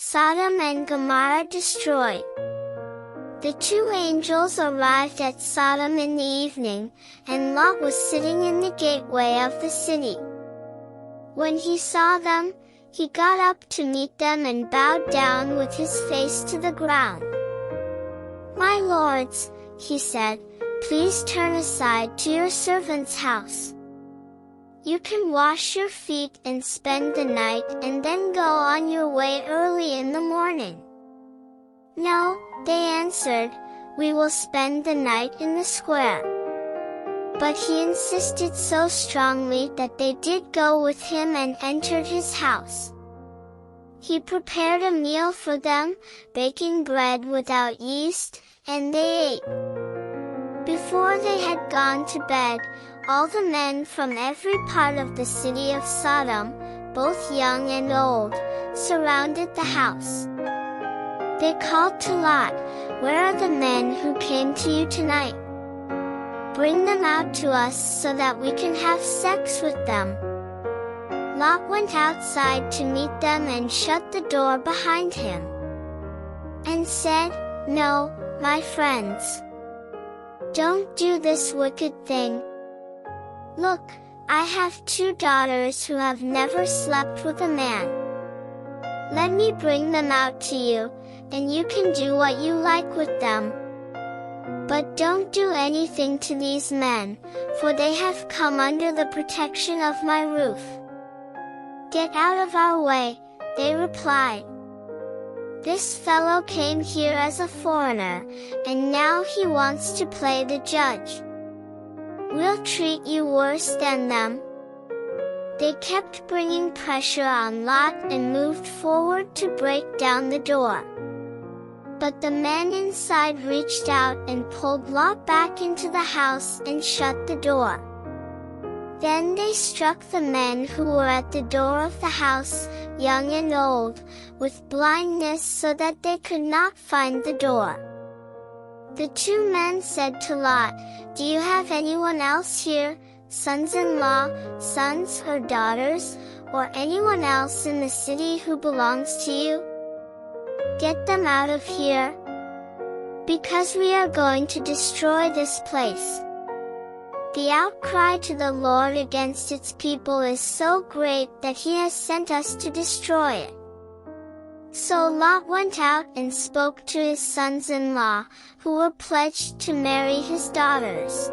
Sodom and Gomorrah destroyed. The two angels arrived at Sodom in the evening, and Lot was sitting in the gateway of the city. When he saw them, he got up to meet them and bowed down with his face to the ground. "My lords," he said, "please turn aside to your servant's house. You can wash your feet and spend the night and then go on your way early in the morning." "No," they answered, "we will spend the night in the square." But he insisted so strongly that they did go with him and entered his house. He prepared a meal for them, baking bread without yeast, and they ate. Before they had gone to bed, all the men from every part of the city of Sodom, both young and old, surrounded the house. They called to Lot, "Where are the men who came to you tonight? Bring them out to us so that we can have sex with them." Lot went outside to meet them and shut the door behind him, and said, "No, my friends. Don't do this wicked thing. Look, I have 2 daughters who have never slept with a man. Let me bring them out to you, and you can do what you like with them. But don't do anything to these men, for they have come under the protection of my roof." "Get out of our way," they replied. "This fellow came here as a foreigner, and now he wants to play the judge. We'll treat you worse than them." They kept bringing pressure on Lot and moved forward to break down the door. But the men inside reached out and pulled Lot back into the house and shut the door. Then they struck the men who were at the door of the house, young and old, with blindness so that they could not find the door. The 2 men said to Lot, "Do you have anyone else here, sons-in-law, sons or daughters, or anyone else in the city who belongs to you? Get them out of here, because we are going to destroy this place." The outcry to the Lord against its people is so great that he has sent us to destroy it. So Lot went out and spoke to his sons-in-law, who were pledged to marry his daughters.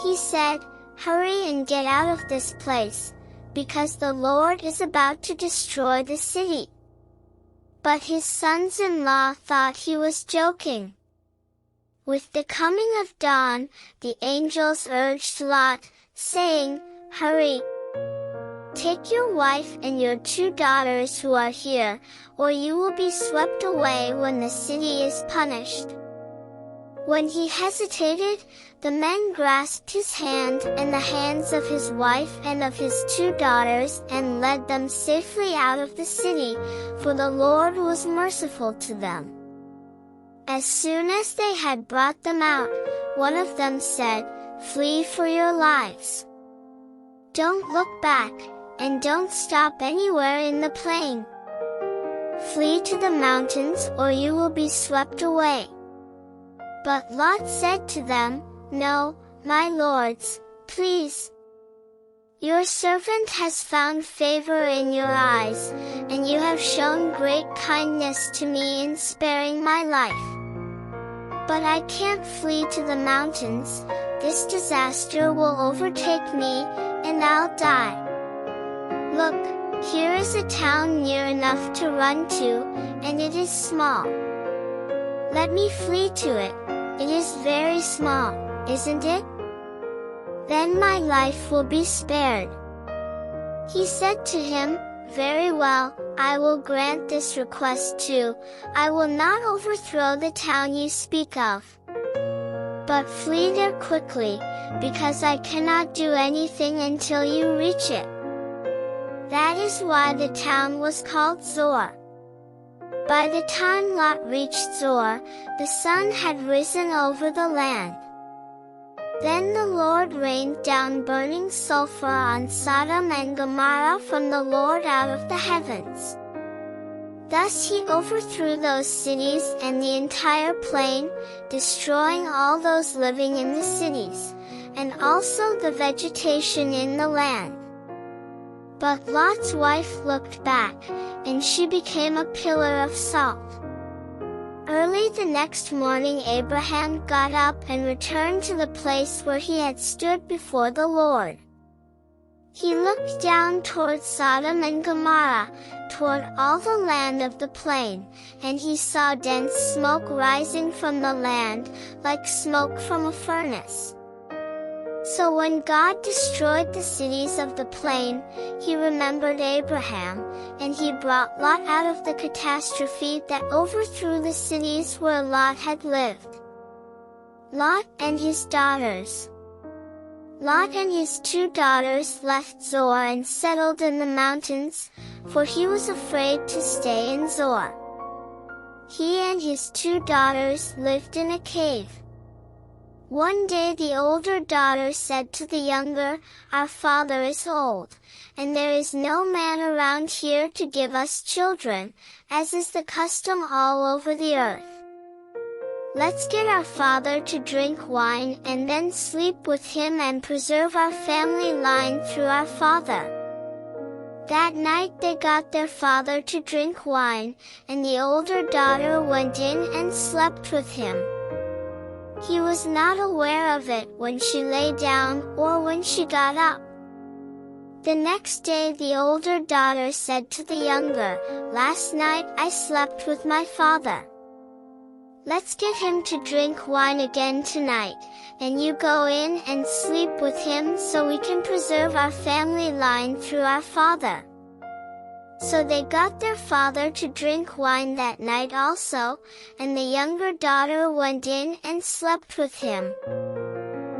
He said, "Hurry and get out of this place, because the Lord is about to destroy the city." But his sons-in-law thought he was joking. With the coming of dawn, the angels urged Lot, saying, "Hurry! Take your wife and your 2 daughters who are here, or you will be swept away when the city is punished." When he hesitated, the men grasped his hand and the hands of his wife and of his 2 daughters and led them safely out of the city, for the Lord was merciful to them. As soon as they had brought them out, one of them said, "Flee for your lives. Don't look back, and don't stop anywhere in the plain. Flee to the mountains or you will be swept away." But Lot said to them, "No, my lords, please. Your servant has found favor in your eyes, and you have shown great kindness to me in sparing my life. But I can't flee to the mountains, this disaster will overtake me, and I'll die. Look, here is a town near enough to run to, and it is small. Let me flee to it, it is very small, isn't it? Then my life will be spared." He said to him, "Very well, I will grant this request too. I will not overthrow the town you speak of. But flee there quickly, because I cannot do anything until you reach it." That is why the town was called Zoar. By the time Lot reached Zoar, the sun had risen over the land. Then the Lord rained down burning sulfur on Sodom and Gomorrah from the Lord out of the heavens. Thus he overthrew those cities and the entire plain, destroying all those living in the cities, and also the vegetation in the land. But Lot's wife looked back, and she became a pillar of salt. Early the next morning Abraham got up and returned to the place where he had stood before the Lord. He looked down toward Sodom and Gomorrah, toward all the land of the plain, and he saw dense smoke rising from the land, like smoke from a furnace. So when God destroyed the cities of the plain, he remembered Abraham, and he brought Lot out of the catastrophe that overthrew the cities where Lot had lived. Lot and his daughters. Lot and his 2 daughters left Zoar and settled in the mountains, for he was afraid to stay in Zoar. He and his 2 daughters lived in a cave. One day the older daughter said to the younger, "Our father is old, and there is no man around here to give us children, as is the custom all over the earth. Let's get our father to drink wine and then sleep with him and preserve our family line through our father." That night they got their father to drink wine, and the older daughter went in and slept with him. He was not aware of it when she lay down or when she got up. The next day the older daughter said to the younger, "Last night I slept with my father. Let's get him to drink wine again tonight, and you go in and sleep with him so we can preserve our family line through our father." So they got their father to drink wine that night also, and the younger daughter went in and slept with him.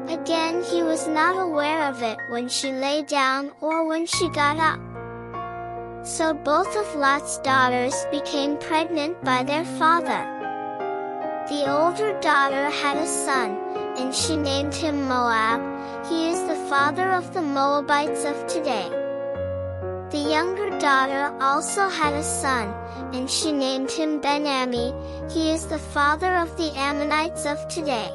Again he was not aware of it when she lay down or when she got up. So both of Lot's daughters became pregnant by their father. The older daughter had a son, and she named him Moab. He is the father of the Moabites of today. The younger daughter also had a son, and she named him Ben-Ammi. He is the father of the Ammonites of today.